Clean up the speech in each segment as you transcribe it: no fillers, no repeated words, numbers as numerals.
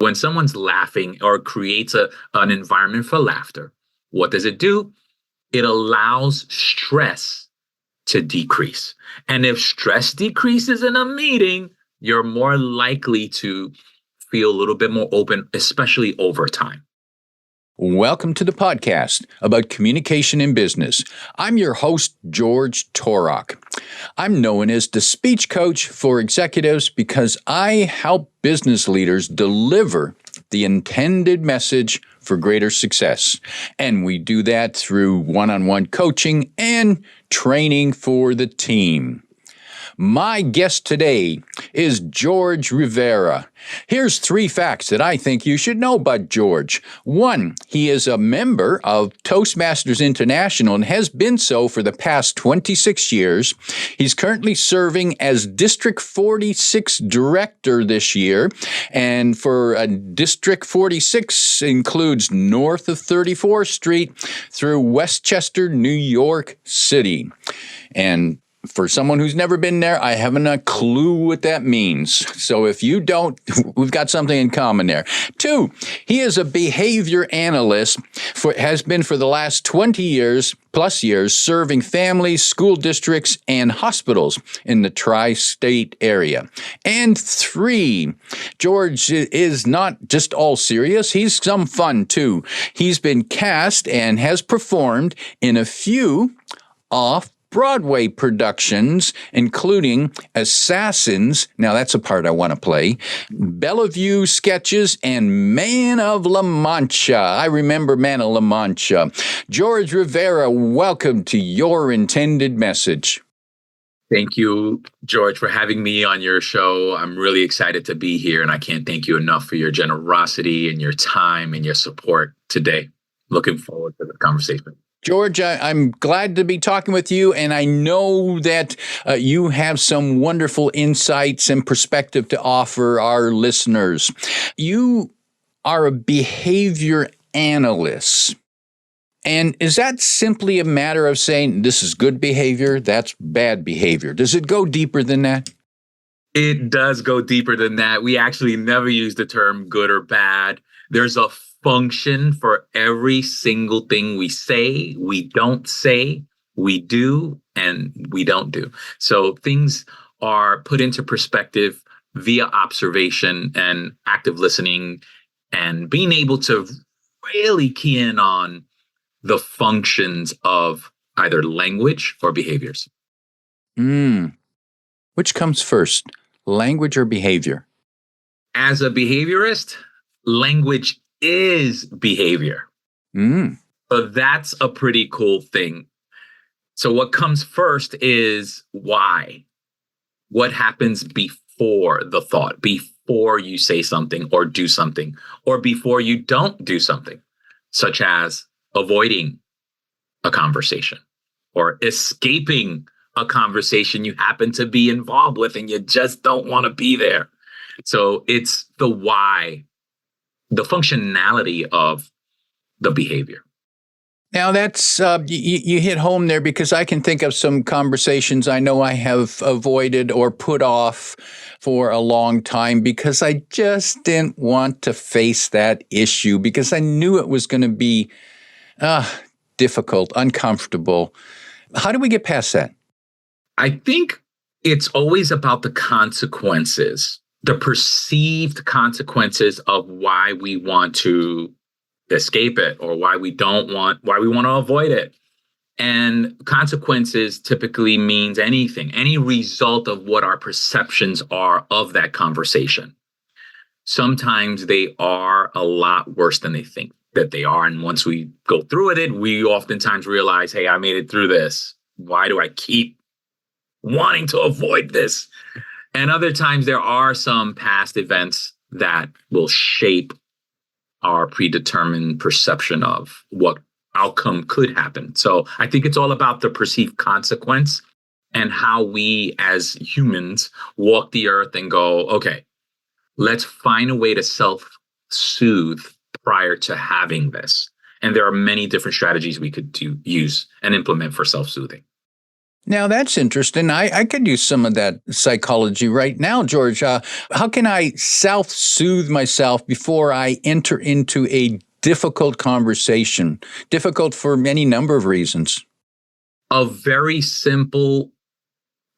When someone's laughing or creates an environment for laughter, what does it do? It allows stress to decrease. And if stress decreases in a meeting, you're more likely to feel a little bit more open, especially over time. Welcome to the podcast about communication in business. I'm your host, George Torok. I'm known as the speech coach for executives because I help business leaders deliver the intended message for greater success. And we do that through one-on-one coaching and training for the team. My guest today is George Rivera. Here's 3 facts that I think you should know about George. 1, he is a member of Toastmasters International and has been so for the past 26 years. He's currently serving as District 46 Director this year, and for District 46 includes north of 34th Street through Westchester, New York City. And for someone who's never been there, I haven't a clue what that means. So if you don't, we've got something in common there. 2, he is a behavior analyst, has been for the last 20 years, serving families, school districts, and hospitals in the tri-state area. And 3, George is not just all serious, he's some fun too. He's been cast and has performed in a few Broadway productions, including Assassins, now that's a part I want to play, Bellevue sketches, and Man of La Mancha. I remember Man of La Mancha. George Rivera, welcome to Your Intended Message. Thank you, George, for having me on your show. I'm really excited to be here, and I can't thank you enough for your generosity and your time and your support today. Looking forward to the conversation. George, I'm glad to be talking with you, and I know that you have some wonderful insights and perspective to offer our listeners. You are a behavior analyst. And is that simply a matter of saying this is good behavior, that's bad behavior? Does it go deeper than that? It does go deeper than that. We actually never use the term good or bad. There's a function for every single thing we say, we do, and we don't do. So things are put into perspective via observation and active listening and being able to really key in on the functions of either language or behaviors. Which comes first, language or behavior? As a behaviorist, language is behavior. So that's a pretty cool thing. So what comes first is why. What happens before the thought, before you say something or do something, or before you don't do something, such as avoiding a conversation or escaping a conversation you happen to be involved with and you just don't want to be there. So it's the why, the functionality of the behavior. Now that's, you hit home there because I can think of some conversations I know I have avoided or put off for a long time because I just didn't want to face that issue because I knew it was going to be difficult, uncomfortable. How do we get past that? I think it's always about the consequences, the perceived consequences of why we want to escape it or why we want to avoid it. And consequences typically means anything, any result of what our perceptions are of that conversation. Sometimes they are a lot worse than they think that they are. And once we go through it, we oftentimes realize, hey, I made it through this. Why do I keep wanting to avoid this? And other times there are some past events that will shape our predetermined perception of what outcome could happen. So I think it's all about the perceived consequence and how we as humans walk the earth and go, okay, let's find a way to self-soothe prior to having this. And there are many different strategies we could use and implement for self-soothing. Now, that's interesting. I could use some of that psychology right now, George. How can I self-soothe myself before I enter into a difficult conversation? Difficult for any number of reasons. A very simple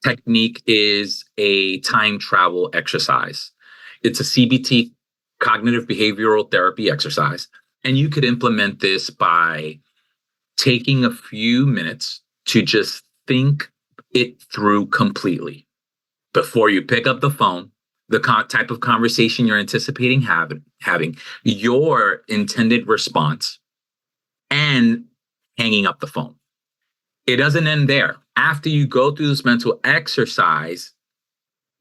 technique is a time travel exercise. It's a CBT, cognitive behavioral therapy exercise. And you could implement this by taking a few minutes to just think it through completely before you pick up the phone, the type of conversation you're anticipating having, your intended response, and hanging up the phone. It doesn't end there. After you go through this mental exercise,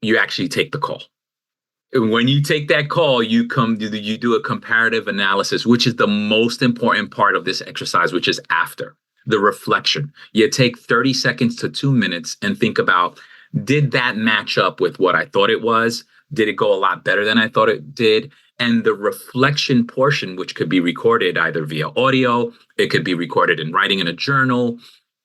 you actually take the call. And when you take that call, you do a comparative analysis, which is the most important part of this exercise, which is after the reflection. You take 30 seconds to 2 minutes and think about, did that match up with what I thought it was? Did it go a lot better than I thought it did? And the reflection portion, which could be recorded either via audio, it could be recorded in writing in a journal,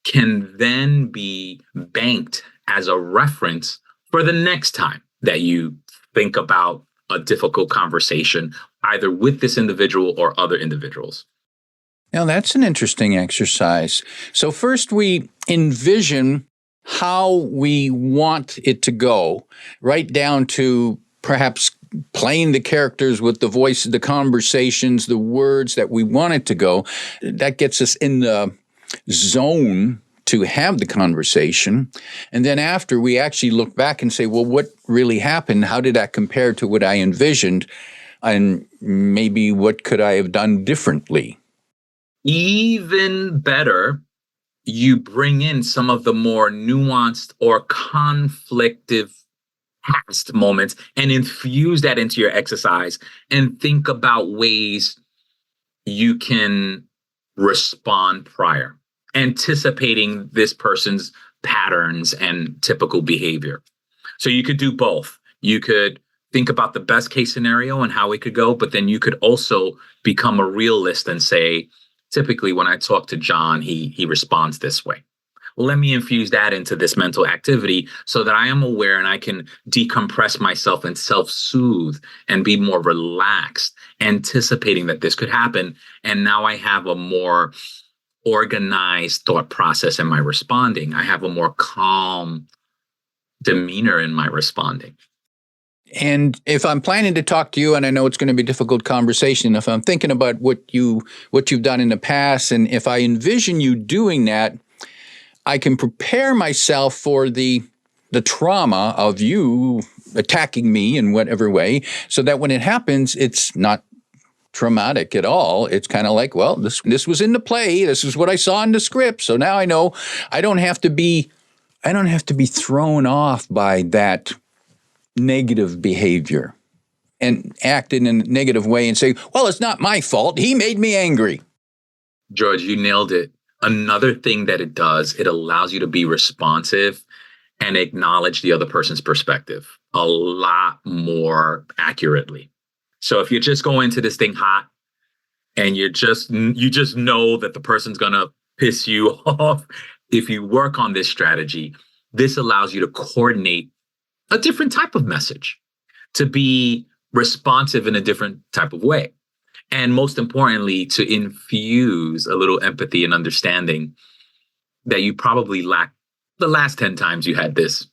can then be banked as a reference for the next time that you think about a difficult conversation, either with this individual or other individuals. Now, that's an interesting exercise. So first we envision how we want it to go, right down to perhaps playing the characters with the voice, the conversations, the words that we want it to go. That gets us in the zone to have the conversation. And then after, we actually look back and say, well, what really happened? How did that compare to what I envisioned? And maybe what could I have done differently? Even better, you bring in some of the more nuanced or conflictive past moments and infuse that into your exercise and think about ways you can respond prior, anticipating this person's patterns and typical behavior. So you could do both. You could think about the best case scenario and how it could go, but then you could also become a realist and say, typically when I talk to John, he responds this way. Let me infuse that into this mental activity so that I am aware and I can decompress myself and self-soothe and be more relaxed, anticipating that this could happen. And now I have a more organized thought process in my responding. I have a more calm demeanor in my responding. And if I'm planning to talk to you, and I know it's going to be a difficult conversation, if I'm thinking about what you've done in the past, and if I envision you doing that, I can prepare myself for the trauma of you attacking me in whatever way, so that when it happens, it's not traumatic at all. It's kind of like, well, this was in the play. This is what I saw in the script. So now I know I don't have to be thrown off by that negative behavior and act in a negative way and say, well, it's not my fault. He made me angry. George, you nailed it. Another thing that it does, it allows you to be responsive and acknowledge the other person's perspective a lot more accurately. So if you just go into this thing hot and you just know that the person's going to piss you off, if you work on this strategy, this allows you to coordinate a different type of message, to be responsive in a different type of way. And most importantly, to infuse a little empathy and understanding that you probably lacked the last 10 times you had this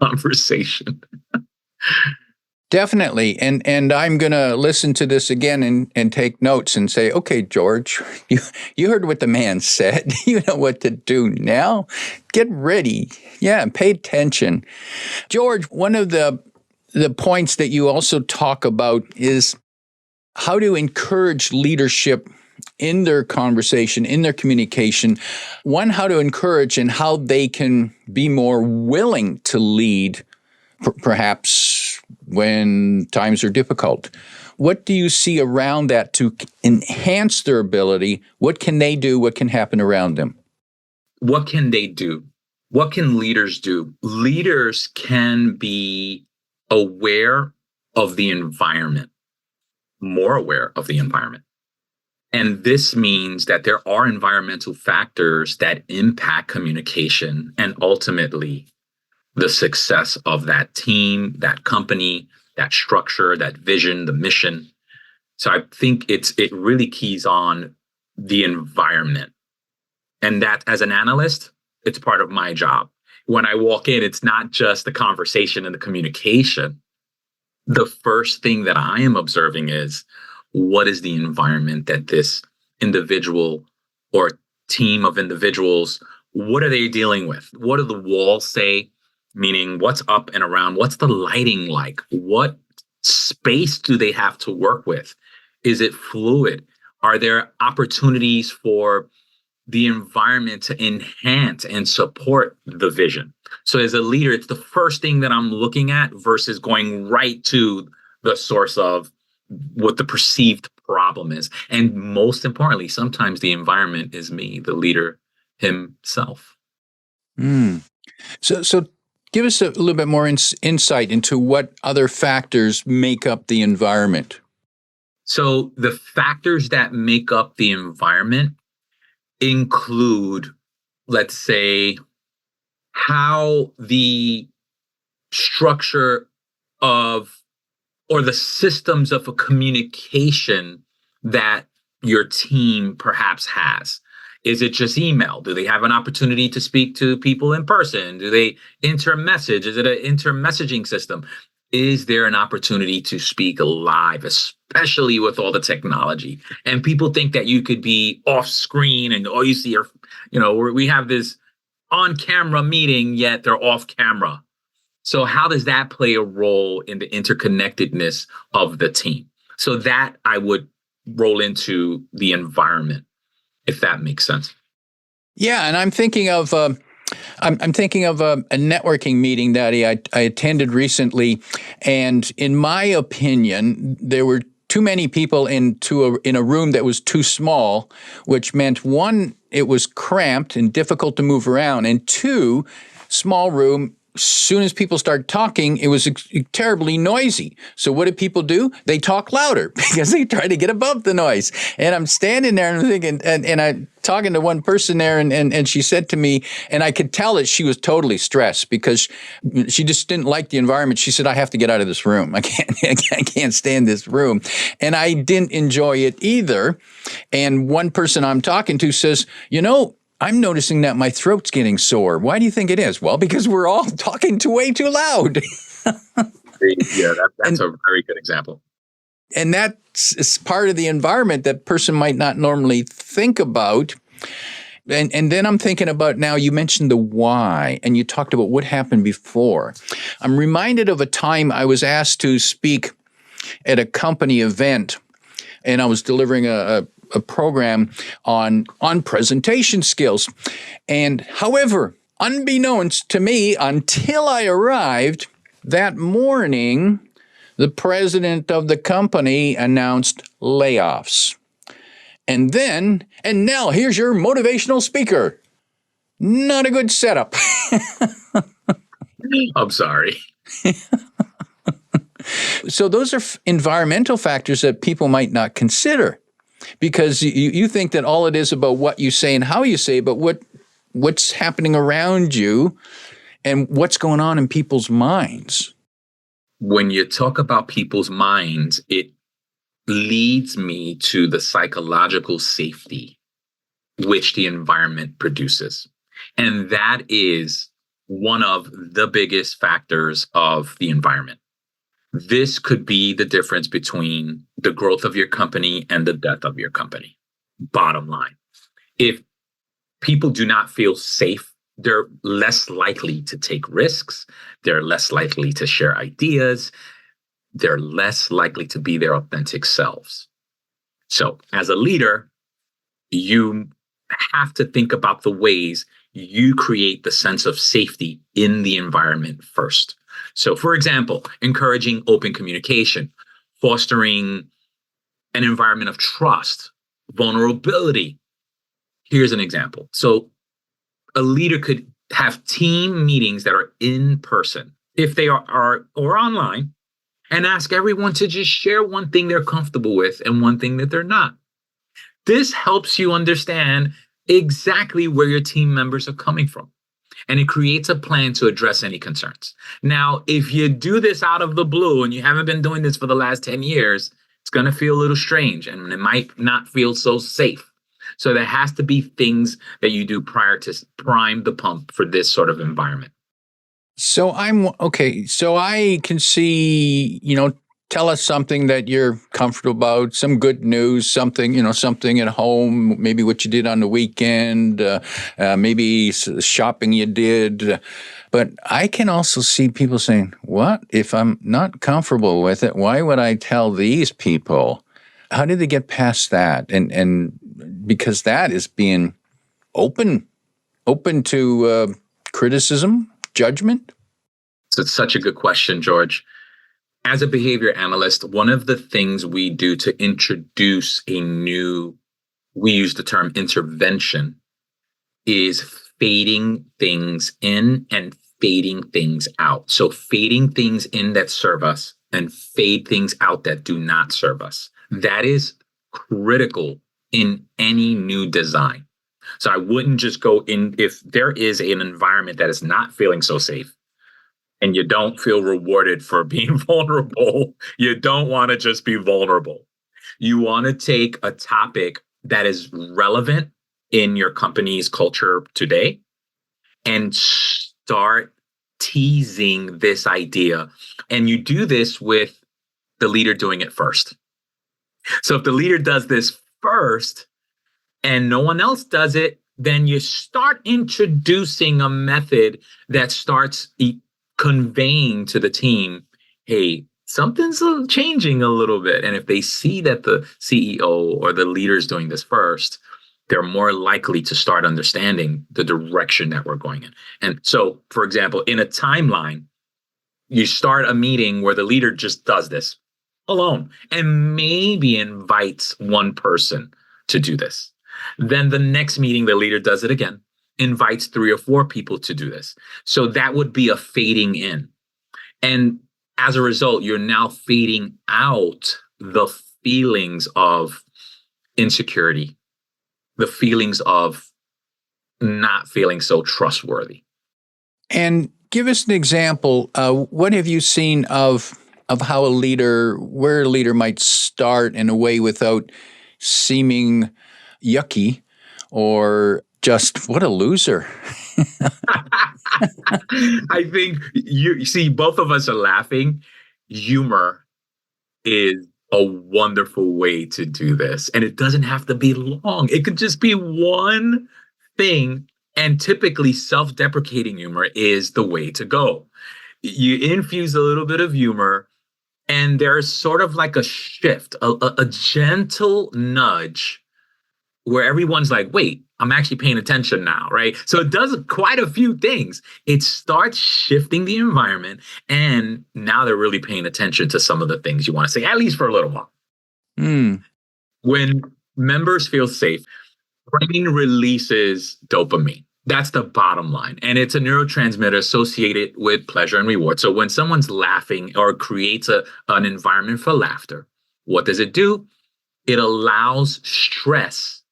conversation. Definitely. And I'm going to listen to this again and take notes and say, okay, George, you heard what the man said. You know what to do now. Get ready. Yeah, pay attention. George, one of the points that you also talk about is how to encourage leadership in their conversation, in their communication. One, how to encourage and how they can be more willing to lead, perhaps when times are difficult. What do you see around that to enhance their ability? What can they do? What can happen around them? What can they do? What can leaders do? Leaders can be aware of the environment, more aware of the environment. And this means that there are environmental factors that impact communication and ultimately the success of that team, that company, that structure, that vision, the mission. So I think it really keys on the environment. And that as an analyst, it's part of my job. When I walk in, it's not just the conversation and the communication. The first thing that I am observing is what is the environment that this individual or team of individuals, what are they dealing with? What do the walls say? Meaning, what's up and around? What's the lighting like? What space do they have to work with? Is it fluid? Are there opportunities for the environment to enhance and support the vision? So as a leader, it's the first thing that I'm looking at versus going right to the source of what the perceived problem is. And most importantly, sometimes the environment is me, the leader himself. Mm. So give us a little bit more insight into what other factors make up the environment. So the factors that make up the environment include, let's say, how the structure of or the systems of a communication that your team perhaps has. Is it just email? Do they have an opportunity to speak to people in person? Do they intermessage? Is it an intermessaging system? Is there an opportunity to speak live, especially with all the technology? And people think that you could be off screen and all you see are, we have this on camera meeting, yet they're off camera. So how does that play a role in the interconnectedness of the team? So that I would roll into the environment, if that makes sense. Yeah, and I'm thinking of a networking meeting that I attended recently, and in my opinion, there were too many people in a room that was too small, which meant one, it was cramped and difficult to move around, and two, small room. Soon as people start talking, it was terribly noisy. So what do people do? They talk louder because they try to get above the noise. And I'm standing there and I'm thinking, and I'm talking to one person there, and she said to me, and I could tell that she was totally stressed because she just didn't like the environment. She said, "I have to get out of this room. I can't stand this room." And I didn't enjoy it either. And one person I'm talking to says, "I'm noticing that my throat's getting sore. Why do you think it is?" Well, because we're all talking way too loud. Yeah, that's a very good example. And that's part of the environment that person might not normally think about. And then I'm thinking about, now you mentioned the why, and you talked about what happened before. I'm reminded of a time I was asked to speak at a company event, and I was delivering a program on presentation skills. And however, unbeknownst to me, until I arrived that morning, the president of the company announced layoffs. And now here's your motivational speaker. Not a good setup. I'm sorry. So those are environmental factors that people might not consider, because you think that all it is about what you say and how you say, but what's happening around you and what's going on in people's minds. When you talk about people's minds, it leads me to the psychological safety which the environment produces. And that is one of the biggest factors of the environment. This could be the difference between the growth of your company and the death of your company. Bottom line, if people do not feel safe, they're less likely to take risks. They're less likely to share ideas. They're less likely to be their authentic selves. So as a leader, you have to think about the ways you create the sense of safety in the environment first. So, for example, encouraging open communication, fostering an environment of trust, vulnerability. Here's an example. So, a leader could have team meetings that are in person, if they are or online, and ask everyone to just share one thing they're comfortable with and one thing that they're not. This helps you understand exactly where your team members are coming from. And it creates a plan to address any concerns. Now, if you do this out of the blue and you haven't been doing this for the last 10 years, it's going to feel a little strange and it might not feel so safe. So there has to be things that you do prior to prime the pump for this sort of environment. So I'm okay. So I can see, tell us something that you're comfortable about, some good news, something, something at home, maybe what you did on the weekend, maybe shopping you did. But I can also see people saying, what? If I'm not comfortable with it, why would I tell these people? How did they get past that? And because that is being open to criticism, judgment? So it's such a good question, George. As a behavior analyst, one of the things we do to introduce we use the term intervention, is fading things in and fading things out. So fading things in that serve us and fade things out that do not serve us. That is critical in any new design. So I wouldn't just go in if there is an environment that is not feeling so safe and you don't feel rewarded for being vulnerable. You don't want to just be vulnerable. You want to take a topic that is relevant in your company's culture today and start teasing this idea. And you do this with the leader doing it first. So if the leader does this first and no one else does it, then you start introducing a method that starts conveying to the team, hey, something's changing a little bit. And if they see that the CEO or the leader is doing this first, they're more likely to start understanding the direction that we're going in. And so, for example, in a timeline, you start a meeting where the leader just does this alone and maybe invites one person to do this. Then the next meeting, the leader does it again, invites 3 or 4 people to do this. So that would be a fading in. And as a result, you're now fading out the feelings of insecurity, the feelings of not feeling so trustworthy. And give us an example. What have you seen of how where a leader might start in a way without seeming yucky or just what a loser? I think you see, both of us are laughing. Humor is a wonderful way to do this. And it doesn't have to be long. It could just be one thing. And typically self-deprecating humor is the way to go. You infuse a little bit of humor and there's sort of like a shift, a gentle nudge where everyone's like, wait, I'm actually paying attention now, right? So it does quite a few things. It starts shifting the environment, and now they're really paying attention to some of the things you want to say, at least for a little while. When members feel safe, brain releases dopamine. That's the bottom line. And it's a neurotransmitter associated with pleasure and reward. So when someone's laughing or creates an environment for laughter, what does it do? It allows stress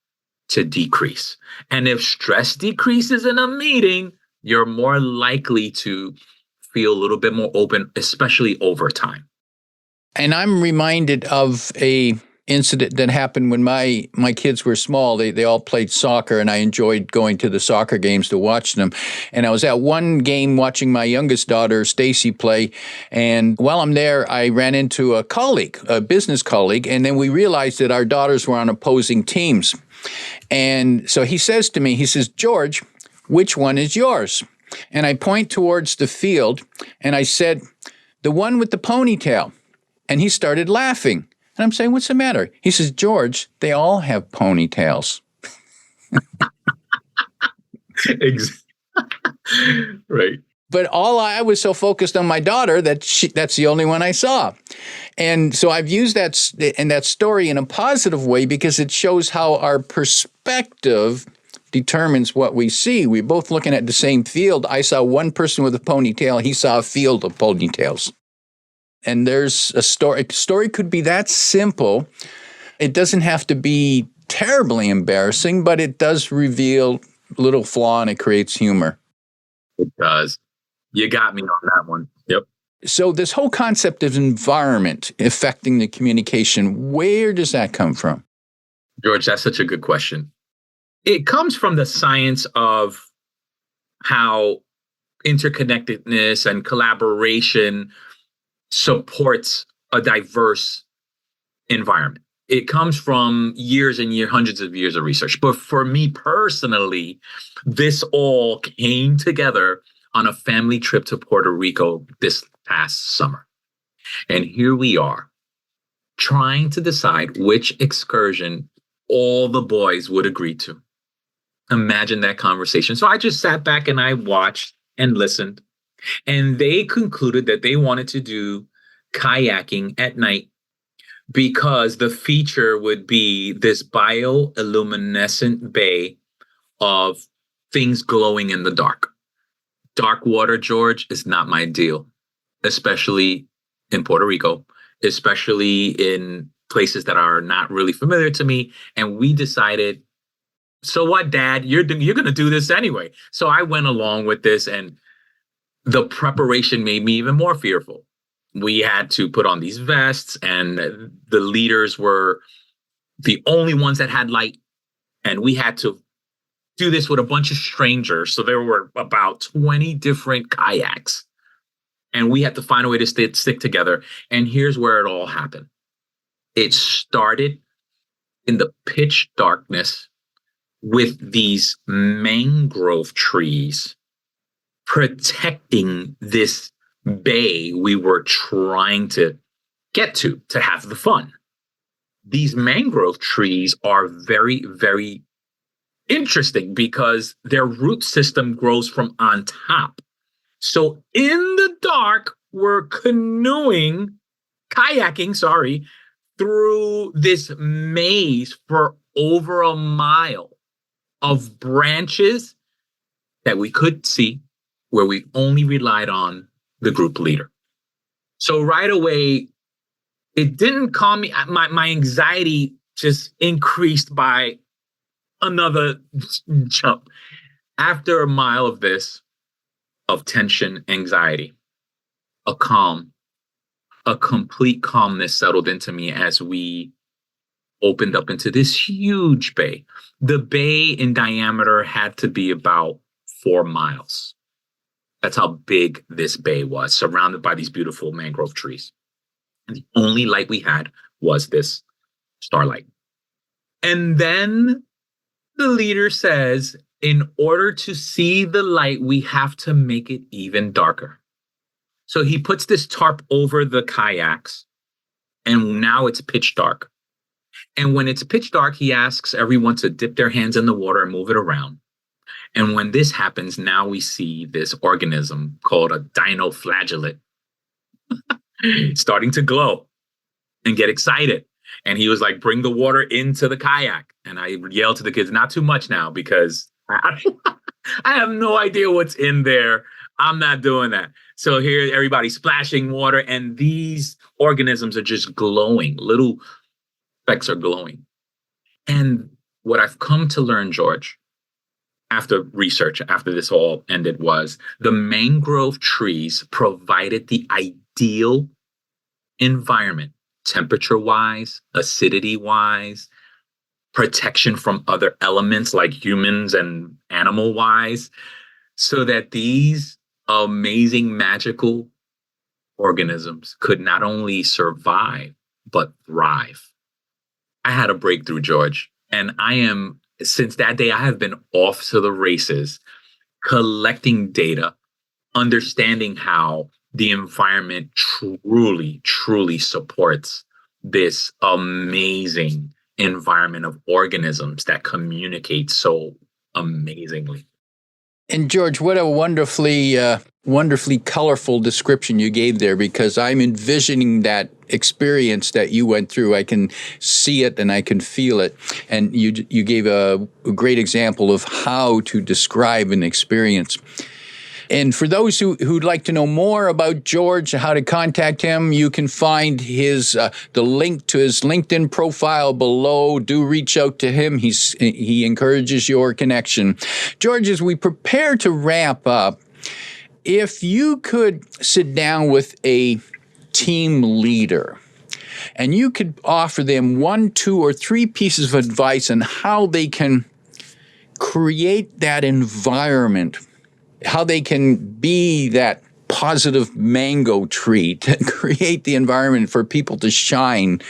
to decrease. And if stress decreases in a meeting, you're more likely to feel a little bit more open, especially over time. And I'm reminded of a incident that happened when my kids were small. They all played soccer, and I enjoyed going to the soccer games to watch them. And I was at one game watching my youngest daughter, Stacy, play. And while I'm there, I ran into a colleague, a business colleague, and then we realized that our daughters were on opposing teams. And so he says to me, he says, George, which one is yours? And I point towards the field, and I said, the one with the ponytail. And he started laughing. And I'm saying, what's the matter? He says, George, they all have ponytails. Right. But I was so focused on my daughter that's the only one I saw. And so I've used that story in a positive way because it shows how our perspective determines what we see. We're both looking at the same field. I saw one person with a ponytail. He saw a field of ponytails. And there's a story. A story could be that simple. It doesn't have to be terribly embarrassing, but it does reveal a little flaw and it creates humor. It does. You got me on that one. Yep. So this whole concept of environment affecting the communication, where does that come from? George, that's such a good question. It comes from the science of how interconnectedness and collaboration supports a diverse environment. It comes from years and years, hundreds of years of research. But for me personally, this all came together on a family trip to Puerto Rico this past summer. And here we are trying to decide which excursion all the boys would agree to. Imagine that conversation. So I just sat back and I watched and listened. And they concluded that they wanted to do kayaking at night because the feature would be this bioluminescent bay of things glowing in the dark. Dark water, George, is not my deal, especially in Puerto Rico, especially in places that are not really familiar to me. And we decided, so what, Dad? You're going to do this anyway. So I went along with this, and the preparation made me even more fearful. We had to put on these vests, and the leaders were the only ones that had light. And we had to do this with a bunch of strangers. So there were about 20 different kayaks, and we had to find a way to stick together. And here's where it all happened. It started in the pitch darkness with these mangrove trees protecting this bay we were trying to get to have the fun. These mangrove trees are very, very interesting because their root system grows from on top. So in the dark, we're kayaking, through this maze for over a mile of branches that we could see, where we only relied on the group leader. So right away, it didn't calm me. My anxiety just increased by another jump. After a mile of this, of tension, anxiety, a complete calmness settled into me as we opened up into this huge bay. The bay in diameter had to be about 4 miles. That's how big this bay was, surrounded by these beautiful mangrove trees. And the only light we had was this starlight. And then the leader says, in order to see the light, we have to make it even darker. So he puts this tarp over the kayaks, and now it's pitch dark. And when it's pitch dark, he asks everyone to dip their hands in the water and move it around. And when this happens, now we see this organism called a dinoflagellate starting to glow and get excited. And he was like, bring the water into the kayak. And I yelled to the kids, not too much now, because I have no idea what's in there. I'm not doing that. So here, everybody's splashing water, and these organisms are just glowing. Little specks are glowing. And what I've come to learn, George, after research, after this all ended, was the mangrove trees provided the ideal environment, temperature-wise, acidity-wise, protection from other elements like humans and animal-wise, so that these amazing, magical organisms could not only survive, but thrive. I had a breakthrough, George, and since that day, I have been off to the races, collecting data, understanding how the environment truly, truly supports this amazing environment of organisms that communicate so amazingly. And George, what a wonderfully colorful description you gave there, because I'm envisioning that experience that you went through. I can see it and I can feel it. And you gave a great example of how to describe an experience. And for those who'd like to know more about George, how to contact him, you can find the link to his LinkedIn profile below. Do reach out to him. He encourages your connection. George, as we prepare to wrap up, if you could sit down with a team leader and you could offer them 1, 2, or 3 pieces of advice on how they can create that environment, how they can be that positive mango tree to create the environment for people to shine,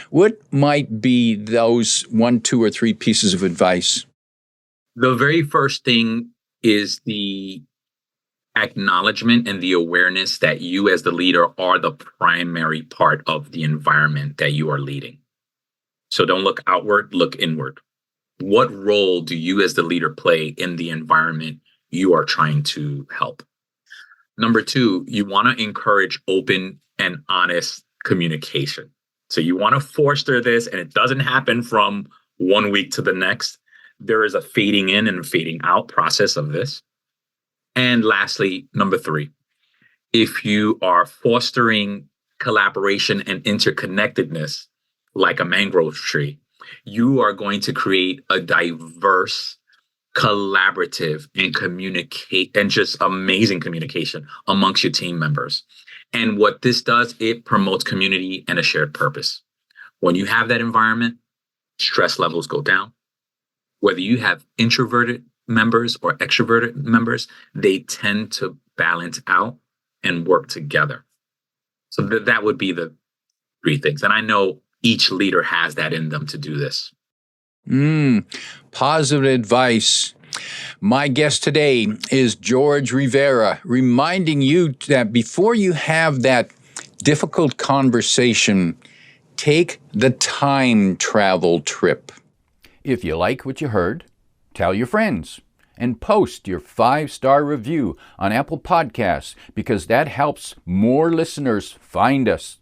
what might be those 1, 2, or 3 pieces of advice? The very first thing is the acknowledgement and the awareness that you as the leader are the primary part of the environment that you are leading. So don't look outward, look inward. What role do you as the leader play in the environment you are trying to help? Number 2, you want to encourage open and honest communication. So you want to foster this, and it doesn't happen from one week to the next. There is a fading in and fading out process of this. And lastly, number 3, if you are fostering collaboration and interconnectedness like a mangrove tree, you are going to create a diverse, collaborative, and communicate and just amazing communication amongst your team members. And what this does, it promotes community and a shared purpose. When you have that environment, stress levels go down. Whether you have introverted members or extroverted members, they tend to balance out and work together. So that would be the 3 things. And I know each leader has that in them to do this. Positive advice. My guest today is George Rivera, reminding you that before you have that difficult conversation, take the time travel trip. If you like what you heard, tell your friends and post your 5-star review on Apple Podcasts, because that helps more listeners find us.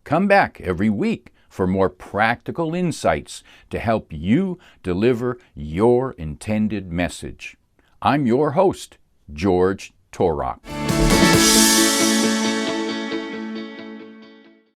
Come back every week for more practical insights to help you deliver your intended message. I'm your host, George Torok.